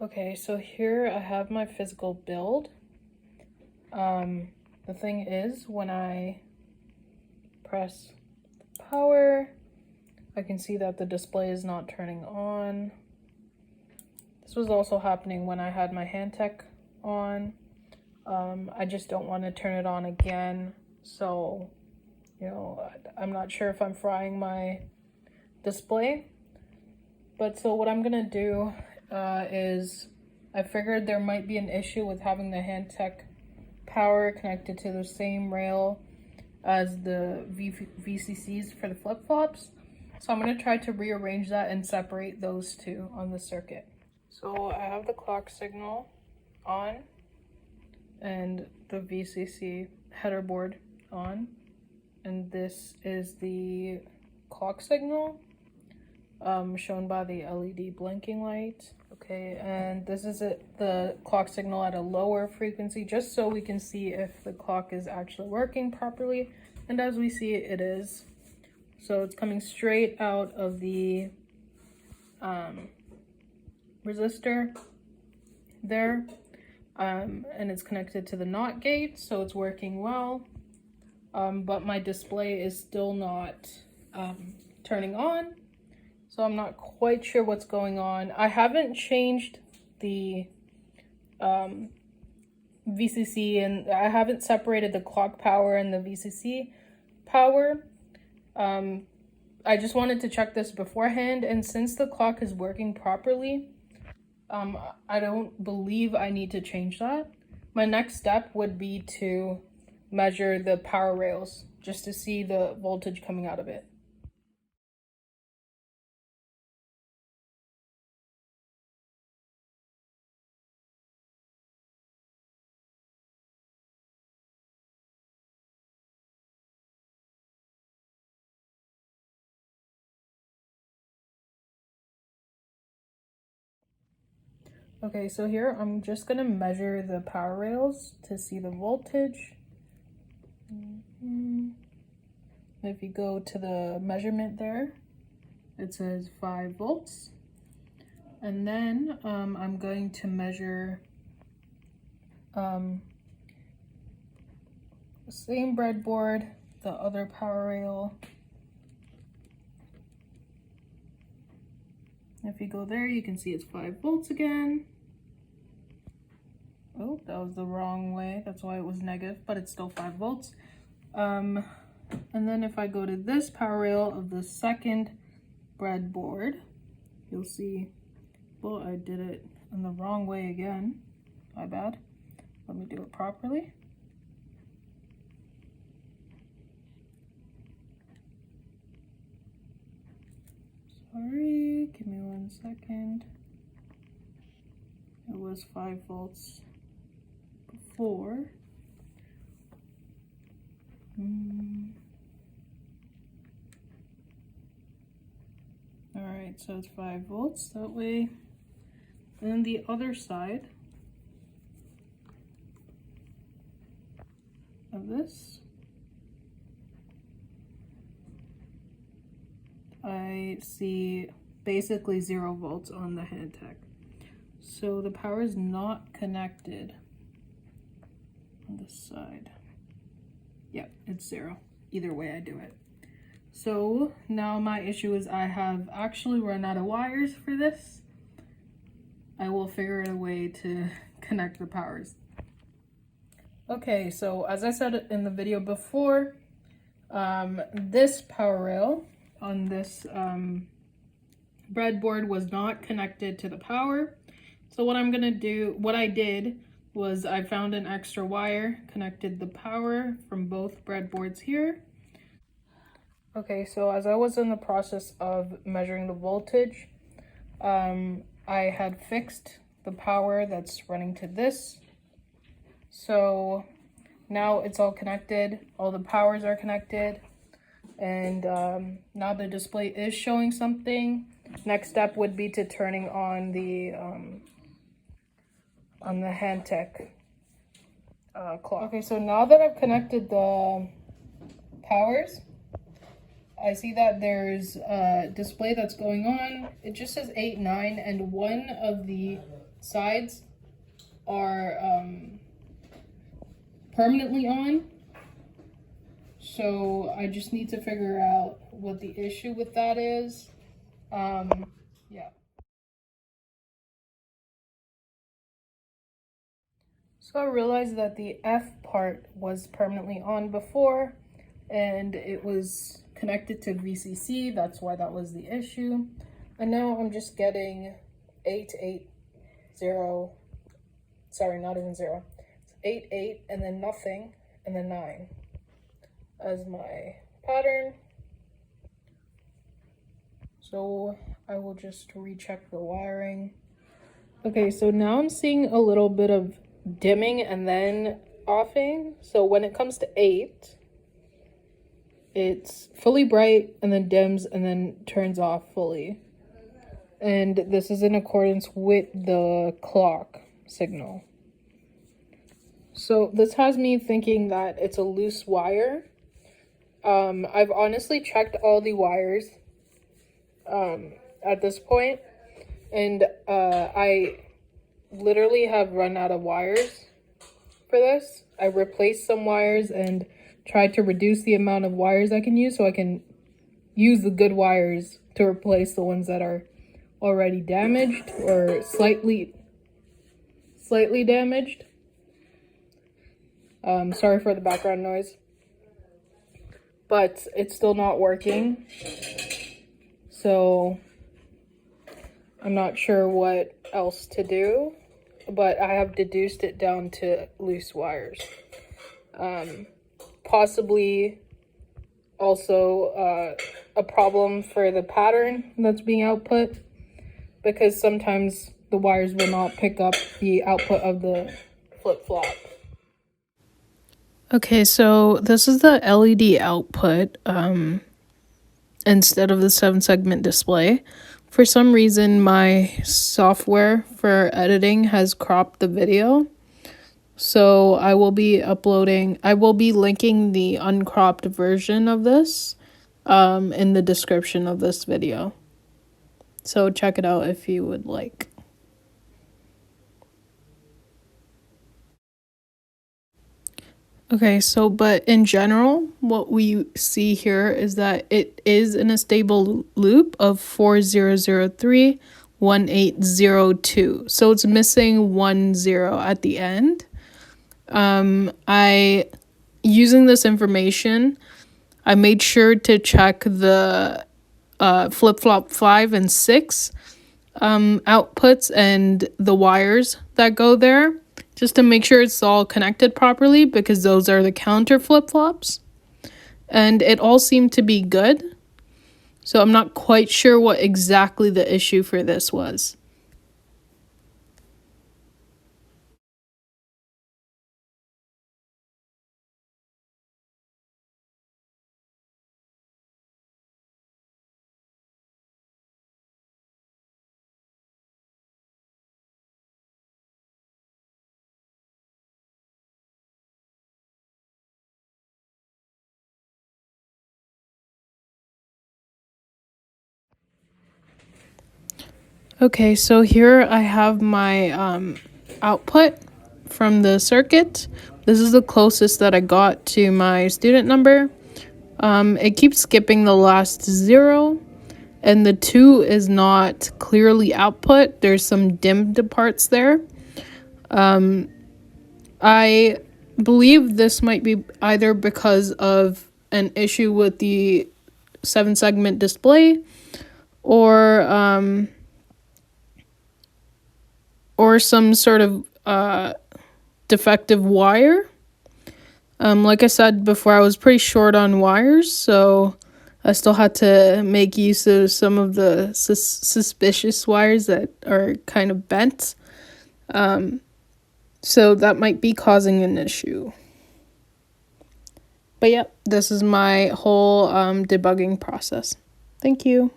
Okay, so here I have my physical build. The thing is, when I press power, I can see that the display is not turning on. This was also happening when I had my hand tech on. I just don't want to turn it on again. So, you know, I'm not sure if I'm frying my display. But so what I'm gonna do is I figured there might be an issue with having the hand tech power connected to the same rail as the VCCs for the flip-flops. So I'm going to try to rearrange that and separate those two on the circuit. So I have the clock signal on and the VCC header board on, and this is the clock signal shown by the LED blinking light. Okay, and this is the clock signal at a lower frequency, just so we can see if the clock is actually working properly. And as we see, it is. So it's coming straight out of the resistor there, and it's connected to the NOT gate, so it's working well. But my display is still not turning on. So I'm not quite sure what's going on. I haven't changed the VCC, and I haven't separated the clock power and the VCC power. I just wanted to check this beforehand, and since the clock is working properly, I don't believe I need to change that. My next step would be to measure the power rails just to see the voltage coming out of it. Okay, so here I'm just gonna measure the power rails to see the voltage. If you go to the measurement there, it says 5 volts. And then I'm going to measure the same breadboard, the other power rail. If you go there, you can see it's 5 volts again. Oh, that was the wrong way. That's why it was negative, but it's still 5 volts. And then if I go to this power rail of the second breadboard, you'll see, well, I did it in the wrong way again. My bad. Let me do it properly. Sorry, give me 1 second. It was 5 volts before. Alright, so it's 5 volts that way. And then the other side of this, I see basically 0 volts on the hand tech. So the power is not connected on this side. Yeah, it's 0. Either way I do it. So now my issue is I have actually run out of wires for this. I will figure out a way to connect the powers. Okay, so as I said in the video before, this power rail on this breadboard was not connected to the power. So what I did was I found an extra wire, connected the power from both breadboards here. Okay, so as I was in the process of measuring the voltage, I had fixed the power that's running to this. So now it's all connected, all the powers are connected, and now the display is showing something. Next step would be to turning on the hand tech clock. Okay, so now that I've connected the powers, I see that there's a display that's going on. It just says 8, 9, and one of the sides are permanently on. So I just need to figure out what the issue with that is. Yeah. So I realized that the F part was permanently on before, and it was connected to VCC. That's why that was the issue. And now I'm just getting 880, sorry, not even 0. It's 88 and then nothing and then 9 as my pattern. So I will just recheck the wiring. Okay, so now I'm seeing a little bit of dimming and then offing. So when it comes to 8, it's fully bright and then dims and then turns off fully. And this is in accordance with the clock signal. So this has me thinking that it's a loose wire. I've honestly checked all the wires at this point, and I literally have run out of wires for this. I replaced some wires and tried to reduce the amount of wires I can use so I can use the good wires to replace the ones that are already damaged or slightly damaged. Sorry for the background noise, but it's still not working. So I'm not sure what else to do, but I have deduced it down to loose wires. Possibly also a problem for the pattern that's being output, because sometimes the wires will not pick up the output of the flip-flop. Okay, so this is the LED output instead of the 7-segment display. For some reason, my software for editing has cropped the video. So I will be linking the uncropped version of this in the description of this video. So check it out if you would like. Okay, so but in general, what we see here is that it is in a stable loop of 4003 1802. So it's missing 10 at the end. Using this information, I made sure to check the flip-flop 5 and 6 outputs and the wires that go there, just to make sure it's all connected properly, because those are the counter flip-flops. And it all seemed to be good. So I'm not quite sure what exactly the issue for this was. Okay, so here I have my output from the circuit. This is the closest that I got to my student number. It keeps skipping the last 0, and the 2 is not clearly output. There's some dimmed parts there. I believe this might be either because of an issue with the 7-segment display, or some sort of defective wire. Like I said before, I was pretty short on wires, so I still had to make use of some of the suspicious wires that are kind of bent. So that might be causing an issue. But yeah, this is my whole debugging process. Thank you.